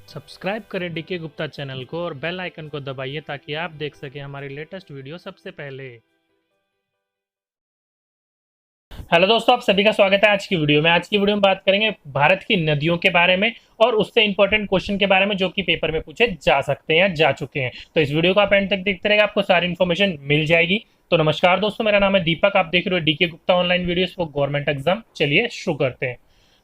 Subscribe करें DK Gupta channel को और बेल आइकन को दबाइए ताकि आप देख सकें हमारी लेटेस्ट वीडियो सबसे पहले। हेलो दोस्तों, आप सभी का स्वागत है आज की वीडियो में। आज की वीडियो में बात करेंगे भारत की नदियों के बारे में और उससे इंपॉर्टेंट क्वेश्चन के बारे में जो कि पेपर में पूछे जा सकते हैं या जा चुके हैं। तो इस वीडियो को आप एंड तक देखते रहेगा, आपको सारी इन्फॉर्मेशन मिल जाएगी। तो नमस्कार दोस्तों, मेरा नाम है दीपक, आप देख रहे हो DK Gupta online videos for government exam. चलिए शुरू करते हैं।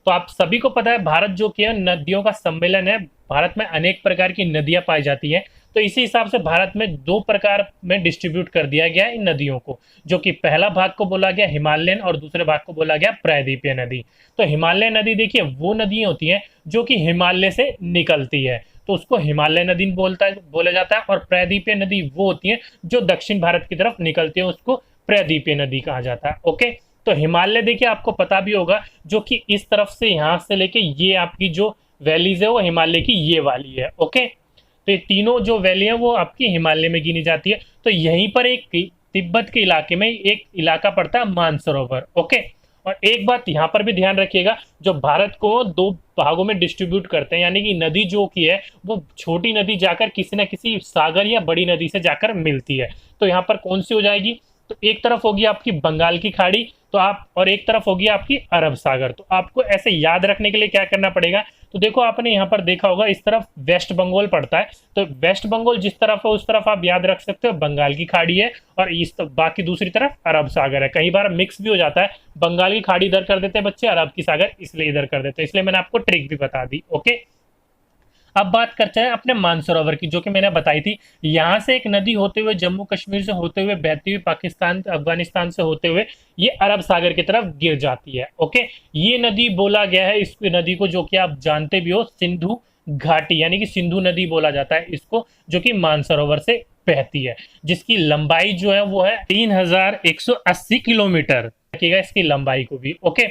तो आप सभी को पता है भारत जो कि है नदियों का सम्मेलन है। भारत में अनेक प्रकार की नदियां पाई जाती हैं। तो इसी हिसाब से भारत में दो प्रकार में डिस्ट्रीब्यूट कर दिया गया इन नदियों को, जो कि पहला भाग को बोला गया हिमालयन और दूसरे भाग को बोला गया प्रायद्वीपीय नदी। तो हिमालय नदी देखिए वो नदी होती है जो कि हिमालय से निकलती है, तो उसको हिमालय नदी बोला जाता है। और प्रायद्वीपीय नदी वो होती है जो दक्षिण भारत की तरफ निकलती है, उसको प्रायद्वीपीय नदी कहा जाता है। ओके, तो हिमालय देखिए आपको पता भी होगा जो कि इस तरफ से यहां से लेके ये आपकी जो वैलीज है वो हिमालय की ये वाली है। ओके, तो ये तीनों जो वैली है वो आपकी हिमालय में गिनी जाती है। तो यहीं पर एक तिब्बत के इलाके में एक इलाका पड़ता है मानसरोवर। ओके, और एक बात यहाँ पर भी ध्यान रखिएगा, जो भारत को दो भागों में डिस्ट्रीब्यूट करते हैं, यानी कि नदी जो की है वो छोटी नदी जाकर किसी न किसी सागर या बड़ी नदी से जाकर मिलती है। तो यहाँ पर कौन सी हो जाएगी, तो एक तरफ होगी आपकी बंगाल की खाड़ी, तो आप और एक तरफ होगी आपकी अरब सागर। तो आपको ऐसे याद रखने के लिए क्या करना पड़ेगा, तो देखो आपने यहाँ पर देखा होगा इस तरफ वेस्ट बंगाल पड़ता है, तो वेस्ट बंगाल जिस तरफ है उस तरफ आप याद रख सकते हो बंगाल की खाड़ी है, और इस बाकी दूसरी तरफ अरब सागर है। कई बार मिक्स भी हो जाता है, बंगाल की खाड़ी इधर कर देते हैं बच्चे, अरब की सागर इसलिए इधर कर देते हैं, इसलिए मैंने आपको ट्रिक भी बता दी। ओके, अब बात करते हैं अपने मानसरोवर की, जो कि मैंने बताई थी। यहां से एक नदी होते हुए जम्मू कश्मीर से होते हुए बहती हुई पाकिस्तान अफगानिस्तान से होते हुए ये अरब सागर की तरफ गिर जाती है। ओके, ये नदी बोला गया है इस नदी को, जो कि आप जानते भी हो, सिंधु घाटी यानी कि सिंधु नदी बोला जाता है इसको, जो कि मानसरोवर से बहती है, जिसकी लंबाई जो है वो है 3180 किलोमीटर। रखिएगा इसकी लंबाई को भी। ओके,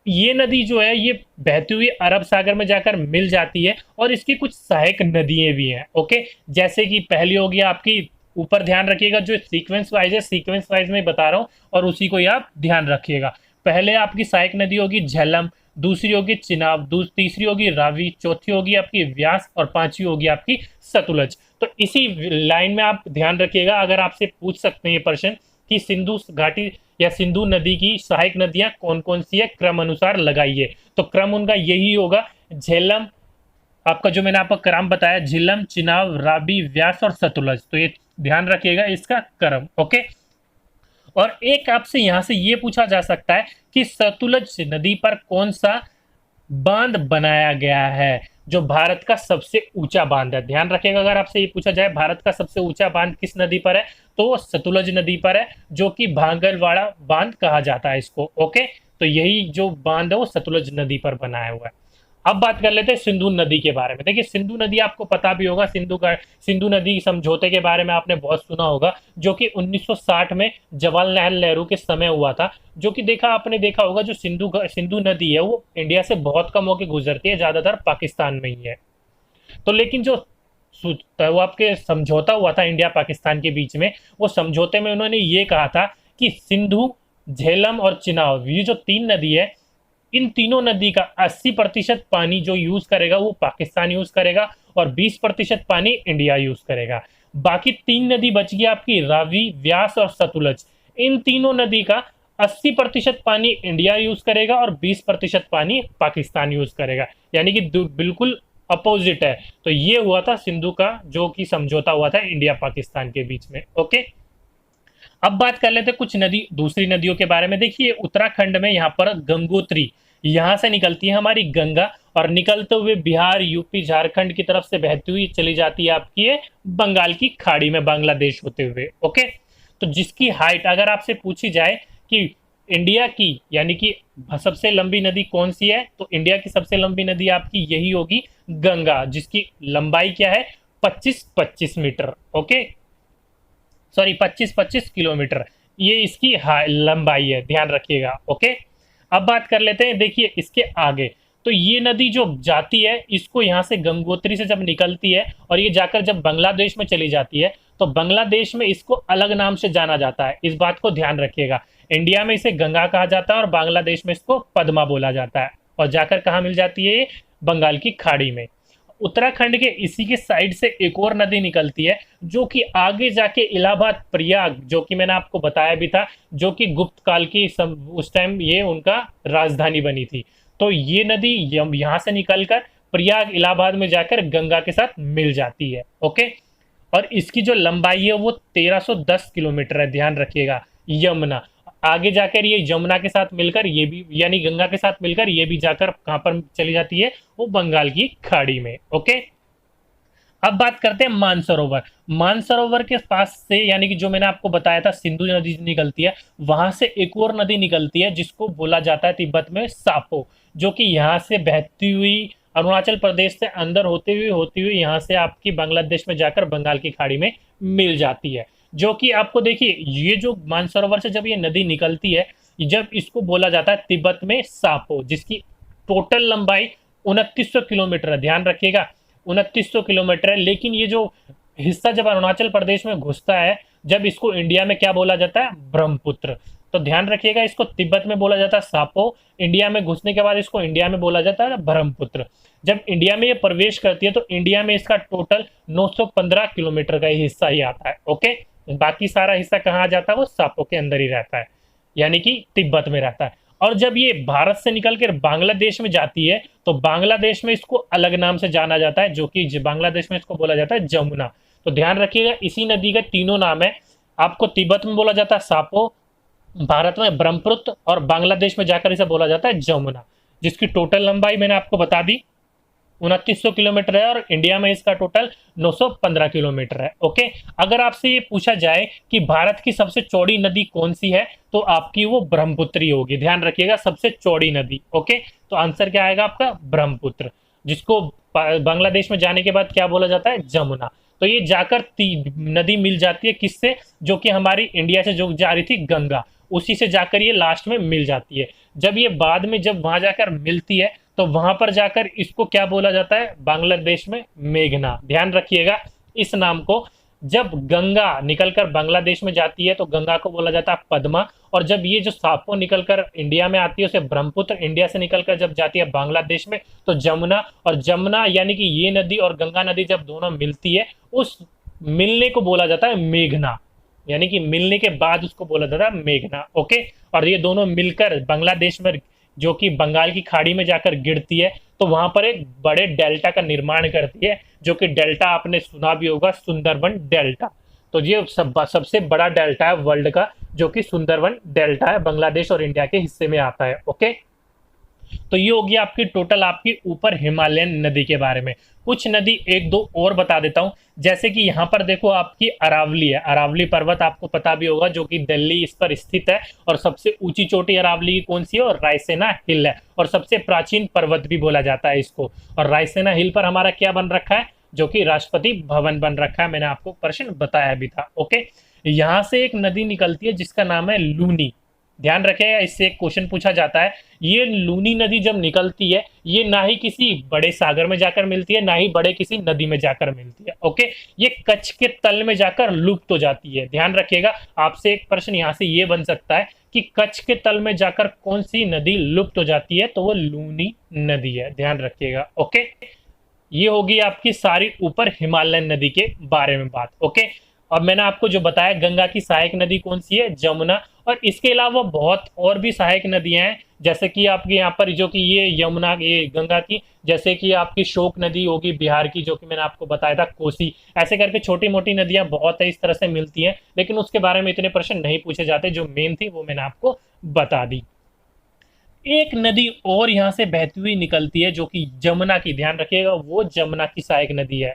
ये नदी जो है ये बहती हुई अरब सागर में जाकर मिल जाती है, और इसकी कुछ सहायक नदियां भी हैं। ओके, जैसे कि पहली होगी आपकी, ऊपर ध्यान रखिएगा जो सीक्वेंस वाइज है, सीक्वेंस वाइज में बता रहा हूं और उसी को ही आप ध्यान रखिएगा। पहले आपकी सहायक नदी होगी झेलम, दूसरी होगी चिनाब, तीसरी होगी रावी, चौथी होगी आपकी व्यास और पांचवी होगी आपकी सतलुज। तो इसी लाइन में आप ध्यान रखिएगा, अगर आपसे पूछ सकते हैं ये प्रश्न कि सिंधु घाटी या सिंधु नदी की सहायक नदियां कौन कौन सी है, क्रम अनुसार लगाइए, तो क्रम उनका यही होगा, झेलम आपका जो मैंने आपको क्रम बताया, झेलम, चिनाब, राबी, व्यास और सतलुज। तो ये ध्यान रखिएगा इसका क्रम। ओके, और एक आपसे यहां से ये पूछा जा सकता है कि सतलुज नदी पर कौन सा बांध बनाया गया है, जो भारत का सबसे ऊंचा बांध है। ध्यान रखिएगा, अगर आपसे ये पूछा जाए भारत का सबसे ऊंचा बांध किस नदी पर है, तो वो सतलुज नदी पर है, जो कि भांगलवाड़ा बांध कहा जाता है इसको। ओके, तो यही जो बांध है वो सतलुज नदी पर बनाया हुआ है। अब बात कर लेते हैं सिंधु नदी के बारे में। देखिए सिंधु नदी आपको पता भी होगा, सिंधु नदी समझौते के बारे में आपने बहुत सुना होगा, जो कि 1960 में जवाहरलाल नेहरू के समय हुआ था। जो कि आपने देखा होगा जो सिंधु नदी है वो इंडिया से बहुत कम होकर गुजरती है, ज्यादातर पाकिस्तान में ही है। तो लेकिन जो वो आपके समझौता हुआ था इंडिया पाकिस्तान के बीच में, वो समझौते में उन्होंने ये कहा था कि सिंधु, झेलम और चिनाब, ये जो तीन नदी है, इन तीनों नदी का 80% पानी जो यूज करेगा वो पाकिस्तान यूज करेगा और 20% पानी इंडिया यूज करेगा। बाकी तीन नदी बच गई आपकी रावी, व्यास और सतलुज। इन तीनों नदी का 80% पानी इंडिया यूज करेगा और 20% पानी पाकिस्तान यूज करेगा, यानी कि बिल्कुल अपोजिट है। तो ये हुआ था सिंधु का जो कि समझौता हुआ था इंडिया पाकिस्तान के बीच में। ओके, अब बात कर लेते हैं कुछ दूसरी नदियों के बारे में। देखिए उत्तराखंड में यहाँ पर गंगोत्री, यहाँ से निकलती है हमारी गंगा, और निकलते हुए बिहार, यूपी, झारखंड की तरफ से बहती हुई चली जाती है आपकी ये बंगाल की खाड़ी में, बांग्लादेश होते हुए। ओके, तो जिसकी हाइट अगर आपसे पूछी जाए कि इंडिया की यानी कि सबसे लंबी नदी कौन सी है, तो इंडिया की सबसे लंबी नदी आपकी यही होगी गंगा, जिसकी लंबाई क्या है 25-25 मीटर। ओके, सॉरी 25-25 किलोमीटर, ये इसकी लंबाई है, ध्यान रखिएगा। ओके, अब बात कर लेते हैं देखिए इसके आगे। तो ये नदी जो जाती है, इसको यहाँ से गंगोत्री से जब निकलती है और ये जाकर जब बांग्लादेश में चली जाती है, तो बांग्लादेश में इसको अलग नाम से जाना जाता है, इस बात को ध्यान रखिएगा। इंडिया में इसे गंगा कहा जाता है और बांग्लादेश में इसको पद्मा बोला जाता है, और जाकर कहाँ मिल जाती है ये, बंगाल की खाड़ी में। उत्तराखंड के इसी के साइड से एक और नदी निकलती है जो कि आगे जाके इलाहाबाद प्रयाग, जो कि मैंने आपको बताया भी था, जो कि गुप्त काल की उस टाइम ये उनका राजधानी बनी थी। तो ये नदी यहाँ से निकलकर प्रयाग इलाहाबाद में जाकर गंगा के साथ मिल जाती है। ओके, और इसकी जो लंबाई है वो 1310 किलोमीटर है, ध्यान रखिएगा। यमुना आगे जाकर ये यमुना के साथ मिलकर ये भी, यानी गंगा के साथ मिलकर ये भी जाकर कहां पर चली जाती है, वो बंगाल की खाड़ी में। ओके, अब बात करते हैं मानसरोवर। मानसरोवर के पास से, यानी कि जो मैंने आपको बताया था सिंधु नदी निकलती है, वहां से एक और नदी निकलती है जिसको बोला जाता है तिब्बत में सापो, जो कि यहाँ से बहती हुई अरुणाचल प्रदेश से अंदर होती हुई यहाँ से आपकी बांग्लादेश में जाकर बंगाल की खाड़ी में मिल जाती है। जो कि आपको देखिए, ये जो मानसरोवर से जब ये नदी निकलती है, जब इसको बोला जाता है तिब्बत में सापो, जिसकी टोटल लंबाई 2900 किलोमीटर है। ध्यान रखिएगा 2900 किलोमीटर है। लेकिन ये जो हिस्सा जब अरुणाचल प्रदेश में घुसता है, जब इसको इंडिया में क्या बोला जाता है, ब्रह्मपुत्र। तो ध्यान रखिएगा, इसको तिब्बत में बोला जाता है सापो, इंडिया में घुसने के बाद इसको इंडिया में बोला जाता है ब्रह्मपुत्र। जब इंडिया में ये प्रवेश करती है तो इंडिया में इसका टोटल 915 किलोमीटर का हिस्सा ही आता है। ओके, बाकी सारा हिस्सा कहाँ आ जाता है, वो सापो के अंदर ही रहता है, यानी कि तिब्बत में रहता है। और जब ये भारत से निकलकर बांग्लादेश में जाती है तो बांग्लादेश में इसको अलग नाम से जाना जाता है, जो कि बांग्लादेश में इसको बोला जाता है जमुना। तो ध्यान रखिएगा, इसी नदी का तीनों नाम है। आपको तिब्बत में बोला जाता है सापो, भारत में ब्रह्मपुत्र, और बांग्लादेश में जाकर इसे बोला जाता है जमुना, जिसकी टोटल लंबाई मैंने आपको बता दी 2900 किलोमीटर है, और इंडिया में इसका टोटल 915 किलोमीटर है। ओके, अगर आपसे ये पूछा जाए कि भारत की सबसे चौड़ी नदी कौन सी है, तो आपकी वो ब्रह्मपुत्री होगी। ध्यान रखिएगा, सबसे चौड़ी नदी। ओके, तो आंसर क्या आएगा आपका, ब्रह्मपुत्र, जिसको बांग्लादेश में जाने के बाद क्या बोला जाता है, जमुना। तो ये जाकर नदी मिल जाती है किससे, जो कि हमारी इंडिया से जो जा रही थी गंगा, उसी से जाकर ये लास्ट में मिल जाती है। जब ये बाद में जब वहां जाकर मिलती है तो वहां पर जाकर इसको क्या बोला जाता है, बांग्लादेश में मेघना। ध्यान रखिएगा इस नाम को। जब गंगा निकलकर बांग्लादेश में जाती है तो गंगा को बोला जाता है पद्मा, और जब ये जो सापो निकलकर इंडिया में आती है उसे ब्रह्मपुत्र, इंडिया से निकलकर जब जाती है बांग्लादेश में तो जमुना, और जमुना यानी कि ये नदी और गंगा नदी जब दोनों मिलती है, उस मिलने को बोला जाता है मेघना, यानी कि मिलने के बाद उसको बोला जाता है मेघना। ओके, और ये दोनों मिलकर बांग्लादेश में, जो कि बंगाल की खाड़ी में जाकर गिरती है, तो वहां पर एक बड़े डेल्टा का निर्माण करती है, जो कि डेल्टा आपने सुना भी होगा, सुंदरबन डेल्टा। तो ये सबसे बड़ा डेल्टा है वर्ल्ड का, जो कि सुंदरबन डेल्टा है, बांग्लादेश और इंडिया के हिस्से में आता है। ओके, तो ये होगी आपकी टोटल आपकी ऊपर हिमालयन नदी के बारे में। कुछ नदी एक दो और बता देता हूं, जैसे कि यहाँ पर देखो आपकी अरावली है, अरावली पर्वत आपको पता भी होगा, जो कि दिल्ली इस पर स्थित है, और सबसे ऊंची चोटी अरावली की कौन सी है, और रायसेना हिल है, और सबसे प्राचीन पर्वत भी बोला जाता है इसको। और रायसेना हिल पर हमारा क्या बन रखा है, जो कि राष्ट्रपति भवन बन रखा है, मैंने आपको प्रश्न बताया भी था। ओके, यहाँ से एक नदी निकलती है जिसका नाम है लूनी। ध्यान रखिएगा, इससे एक क्वेश्चन पूछा जाता है। ये लूनी नदी जब निकलती है, ये ना ही किसी बड़े सागर में जाकर मिलती है, ना ही बड़े किसी नदी में जाकर मिलती है। ओके, ये कच्छ के तल में जाकर लुप्त हो जाती है। ध्यान रखिएगा, आपसे एक प्रश्न यहाँ से ये बन सकता है कि कच्छ के तल में जाकर कौन सी नदी लुप्त हो जाती है, तो वो लूनी नदी है। ध्यान रखिएगा। ओके, ये होगी आपकी सारी ऊपर हिमालयन नदी के बारे में बात। ओके, अब मैंने आपको जो बताया गंगा की सहायक नदी कौन सी है, जमुना, और इसके अलावा बहुत और भी सहायक नदियां हैं, जैसे कि आपके यहाँ पर जो कि ये यमुना, ये गंगा की, जैसे कि आपकी शोक नदी होगी बिहार की, जो कि मैंने आपको बताया था, कोसी, ऐसे करके छोटी मोटी नदियां बहुत है इस तरह से मिलती हैं, लेकिन उसके बारे में इतने प्रश्न नहीं पूछे जाते। जो मेन थी वो मैंने आपको बता दी। एक नदी और यहाँ से बहती हुई निकलती है, जो कि जमुना की, ध्यान रखिएगा, वो जमुना की सहायक नदी है,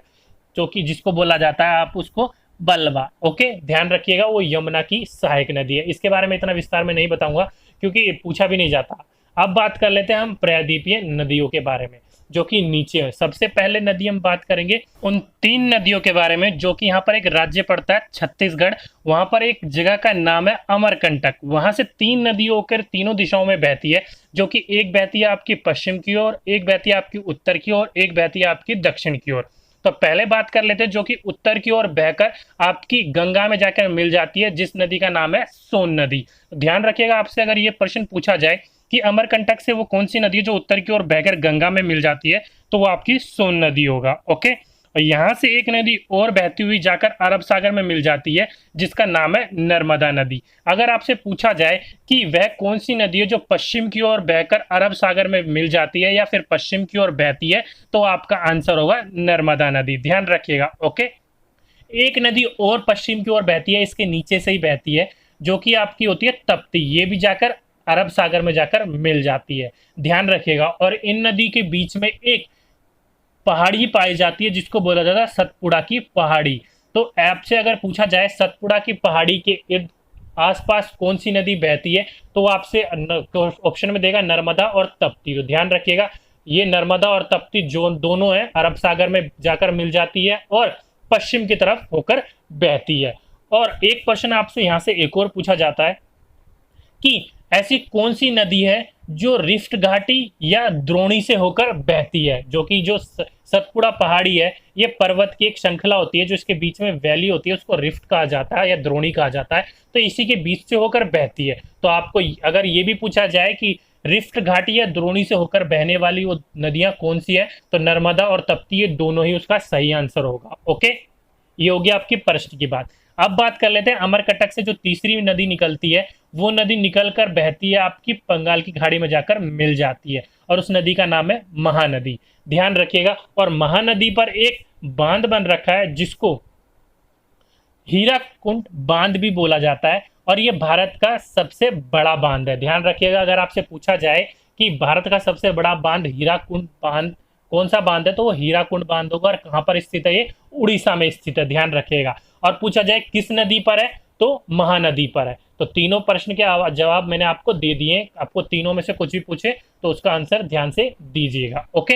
जो कि जिसको बोला जाता है आप उसको बलवा। ओके, ध्यान रखिएगा, वो यमुना की सहायक नदी है। इसके बारे में इतना विस्तार में नहीं बताऊंगा क्योंकि पूछा भी नहीं जाता। अब बात कर लेते हैं हम प्रायद्वीपीय नदियों के बारे में, जो कि नीचे है। सबसे पहले नदी हम बात करेंगे उन 3 नदियों के बारे में, जो कि यहाँ पर एक राज्य पड़ता है छत्तीसगढ़, वहां पर एक जगह का नाम है अमरकंटक। वहां से 3 नदियां होकर तीनों दिशाओं में बहती है, जो कि एक बहती है आपकी पश्चिम की ओर, एक बहती है आपकी उत्तर की ओर, एक बहती है आपकी दक्षिण की ओर। तो पहले बात कर लेते हैं जो कि उत्तर की ओर बहकर आपकी गंगा में जाकर मिल जाती है, जिस नदी का नाम है सोन नदी। ध्यान रखिएगा, आपसे अगर ये प्रश्न पूछा जाए कि अमरकंटक से वो कौन सी नदी है जो उत्तर की ओर बहकर गंगा में मिल जाती है, तो वो आपकी सोन नदी होगा। ओके, और यहाँ से एक नदी और बहती हुई जाकर अरब सागर में मिल जाती है जिसका नाम है नर्मदा नदी। अगर आपसे पूछा जाए कि वह कौन सी नदी है जो पश्चिम की ओर बहकर अरब सागर में मिल जाती है या फिर पश्चिम की ओर बहती है, तो आपका आंसर होगा नर्मदा नदी। ध्यान रखिएगा। ओके, एक नदी और पश्चिम की ओर बहती है, इसके नीचे से ही बहती है, जो कि आपकी होती है तप्ती। ये भी जाकर अरब सागर में जाकर मिल जाती है। ध्यान रखिएगा। और इन नदी के बीच में एक पहाड़ी पाई जाती है जिसको बोला जाता है सतपुड़ा की पहाड़ी। तो आपसे अगर पूछा जाए सतपुड़ा की पहाड़ी के इर्द आसपास कौन सी नदी बहती है, तो आपसे ऑप्शन में देगा नर्मदा और तप्ती। तो ध्यान रखिएगा, ये नर्मदा और तप्ती जो दोनों है अरब सागर में जाकर मिल जाती है और पश्चिम की तरफ होकर बहती है। और एक क्वेश्चन आपसे यहाँ से एक और पूछा जाता है कि ऐसी कौन सी नदी है जो रिफ्ट घाटी या द्रोणी से होकर बहती है, जो कि जो सतपुड़ा पहाड़ी है ये पर्वत की एक श्रृंखला होती है, जो इसके बीच में वैली होती है उसको रिफ्ट कहा जाता है या द्रोणी कहा जाता है, तो इसी के बीच से होकर बहती है। तो आपको अगर ये भी पूछा जाए कि रिफ्ट घाटी या द्रोणी से होकर बहने वाली वो नदियां कौन सी है, तो नर्मदा और तप्ती ये दोनों ही उसका सही आंसर होगा। ओके, ये होगी आपकी प्रश्न की बात। अब बात कर लेते हैं अमरकटक से जो तीसरी नदी निकलती है, वो नदी निकलकर बहती है आपकी बंगाल की खाड़ी में जाकर मिल जाती है और उस नदी का नाम है महानदी। ध्यान रखिएगा। और महानदी पर एक बांध बन रखा है जिसको हीराकुंड बांध भी बोला जाता है और ये भारत का सबसे बड़ा बांध है। ध्यान रखिएगा, अगर आपसे पूछा जाए कि भारत का सबसे बड़ा बांध हीराकुंड बांध कौन सा बांध है, तो वो हीराकुंड बांध होगा। और कहाँ पर स्थित है, ये उड़ीसा में स्थित है। ध्यान रखिएगा। और पूछा जाए किस नदी पर है, तो महानदी पर है। तो तीनों प्रश्न के जवाब मैंने आपको दे दिए। आपको तीनों में से कुछ भी पूछे तो उसका आंसर ध्यान से दीजिएगा। ओके,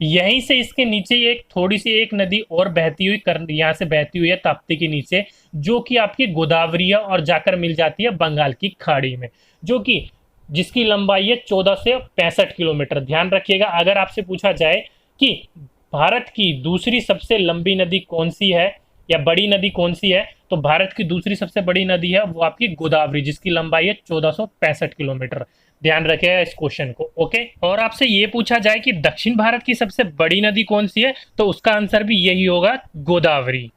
यहीं से इसके नीचे एक थोड़ी सी एक नदी और बहती हुई यहाँ से बहती हुई है ताप्ती के नीचे, जो कि आपकी गोदावरी है और जाकर मिल जाती है बंगाल की खाड़ी में, जो कि जिसकी लंबाई है 14 से 65 किलोमीटर। ध्यान रखिएगा। अगर आपसे पूछा जाए कि भारत की दूसरी सबसे लंबी नदी कौन सी है या बड़ी नदी कौन सी है, तो भारत की दूसरी सबसे बड़ी नदी है वो आपकी गोदावरी, जिसकी लंबाई है 1465 किलोमीटर। ध्यान रखिएगा इस क्वेश्चन को। ओके, और आपसे ये पूछा जाए कि दक्षिण भारत की सबसे बड़ी नदी कौन सी है, तो उसका आंसर भी यही होगा, गोदावरी।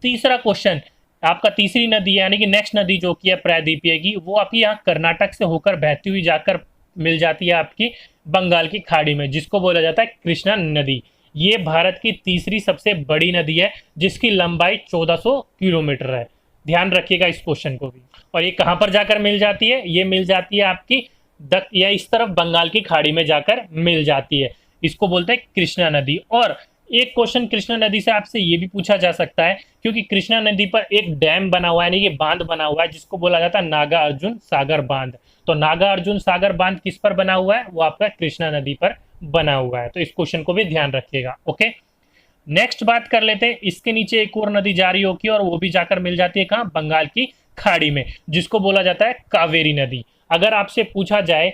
तीसरा क्वेश्चन, आपका तीसरी नदी यानी कि नेक्स्ट नदी जो कि है प्रायद्वीपीय की, वो आपकी यहाँ कर्नाटक से होकर बहती हुई जाकर मिल जाती है आपकी बंगाल की खाड़ी में, जिसको बोला जाता है कृष्णा नदी। ये भारत की तीसरी सबसे बड़ी नदी है जिसकी लंबाई 1400 किलोमीटर है। ध्यान रखिएगा इस क्वेश्चन को भी। और ये कहाँ पर जाकर मिल जाती है, ये मिल जाती है आपकी या इस तरफ बंगाल की खाड़ी में जाकर मिल जाती है। इसको बोलते हैं कृष्णा नदी। और एक क्वेश्चन कृष्णा नदी से आपसे ये भी पूछा जा सकता है, क्योंकि कृष्णा नदी पर एक डैम बना हुआ है, यानी कि बांध बना हुआ है, जिसको बोला जाता है नागा अर्जुन सागर बांध। तो नागा अर्जुन सागर बांध किस पर बना हुआ है, वो आपका कृष्णा नदी पर बना हुआ है। तो इस क्वेश्चन को भी ध्यान रखिएगा। ओके, नेक्स्ट बात कर लेते हैं, इसके नीचे एक और नदी जा रही होगी और वो भी जाकर मिल जाती है कहाँ, बंगाल की खाड़ी में, जिसको बोला जाता है कावेरी नदी। अगर आपसे पूछा जाए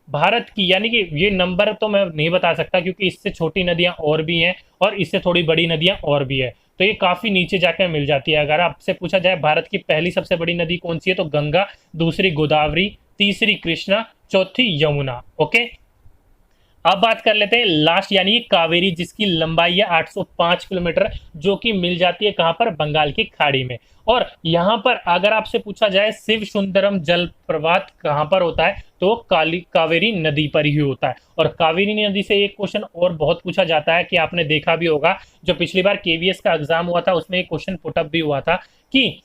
भारत की, यानी कि ये नंबर तो मैं नहीं बता सकता क्योंकि इससे छोटी नदियां और भी हैं और इससे थोड़ी बड़ी नदियां और भी है, तो ये काफी नीचे जाकर मिल जाती है। अगर आपसे पूछा जाए भारत की पहली सबसे बड़ी नदी कौन सी है, तो गंगा, दूसरी गोदावरी, तीसरी कृष्णा, चौथी यमुना। ओके, अब बात कर लेते हैं लास्ट यानी कावेरी, जिसकी लंबाई है 805 किलोमीटर, जो कि मिल जाती है कहां पर, बंगाल की खाड़ी में। और यहां पर अगर आपसे पूछा जाए शिव सुंदरम जलप्रपात कहां पर होता है, तो कावेरी नदी पर ही होता है। और कावेरी नदी से एक क्वेश्चन और बहुत पूछा जाता है कि आपने देखा भी होगा, जो पिछली बार केवीएस का एग्जाम हुआ था उसमें एक क्वेश्चन पुटअप भी हुआ था कि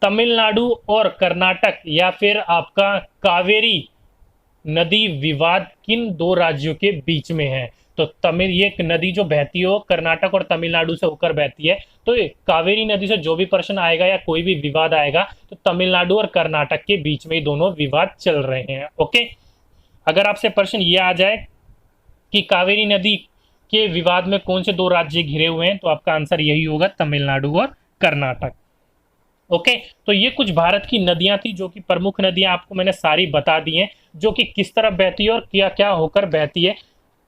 तमिलनाडु और कर्नाटक या फिर आपका कावेरी नदी विवाद किन दो राज्यों के बीच में है। तो ये एक नदी जो बहती हो कर्नाटक और तमिलनाडु से होकर बहती है, तो ये कावेरी नदी से जो भी प्रश्न आएगा या कोई भी विवाद आएगा तो तमिलनाडु और कर्नाटक के बीच में दोनों विवाद चल रहे हैं। ओके, अगर आपसे प्रश्न ये आ जाए कि कावेरी नदी के विवाद में कौन से दो राज्य घिरे हुए हैं, तो आपका आंसर यही होगा, तमिलनाडु और कर्नाटक। ओके, तो ये कुछ भारत की नदियां थी, जो कि प्रमुख नदियां आपको मैंने सारी बता दी हैं, जो कि किस तरफ बहती है और क्या क्या होकर बहती है,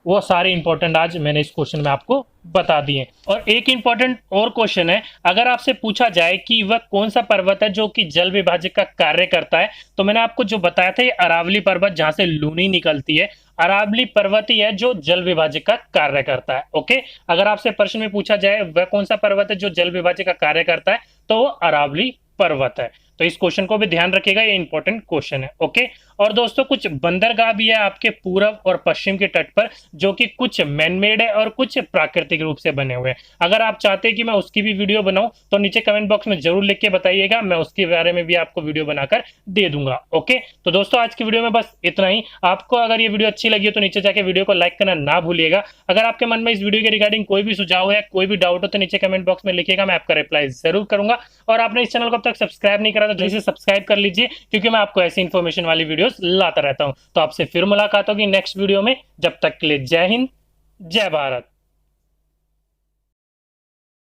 वो सारे इंपॉर्टेंट आज मैंने इस क्वेश्चन में आपको बता दिए। और एक इंपॉर्टेंट और क्वेश्चन है, अगर आपसे पूछा जाए कि वह कौन सा पर्वत है जो कि जल विभाजक का कार्य करता है, तो मैंने आपको जो बताया था ये अरावली पर्वत, जहां से लूनी निकलती है, अरावली पर्वत ही है जो जल विभाजक का कार्य करता है। ओके, अगर आपसे प्रश्न में पूछा जाए वह कौन सा पर्वत है जो जल विभाजक का कार्य करता है, तो वो अरावली पर्वत है। तो इस क्वेश्चन को भी ध्यान रखिएगा, ये इंपॉर्टेंट क्वेश्चन है। ओके, और दोस्तों कुछ बंदरगाह भी है आपके पूरब और पश्चिम के तट पर, जो कि कुछ मैनमेड है और कुछ प्राकृतिक रूप से बने हुए हैं। अगर आप चाहते हैं कि मैं उसकी भी वीडियो बनाऊं तो नीचे कमेंट बॉक्स में जरूर लिख के बताइएगा, मैं उसके बारे में भी आपको वीडियो बनाकर दे दूंगा। ओके, तो दोस्तों आज की वीडियो में बस इतना ही। आपको अगर ये वीडियो अच्छी लगी हो तो नीचे जाके वीडियो को लाइक करना ना भूलिएगा। अगर आपके मन में इस वीडियो के रिगार्डिंग कोई भी सुझाव है, कोई भी डाउट हो, तो नीचे कमेंट बॉक्स में लिखिएगा, मैं आपका रिप्लाई जरूर करूंगा। और आपने इस चैनल को अब तक सब्सक्राइब नहीं करा तो जल्दी से सब्सक्राइब कर लीजिए, क्योंकि मैं आपको ऐसी इन्फॉर्मेशन वाली वीडियोस लाता रहता हूं। तो आपसे फिर मुलाकात होगी नेक्स्ट वीडियो में, जब तक के लिए जय हिंद, जय भारत।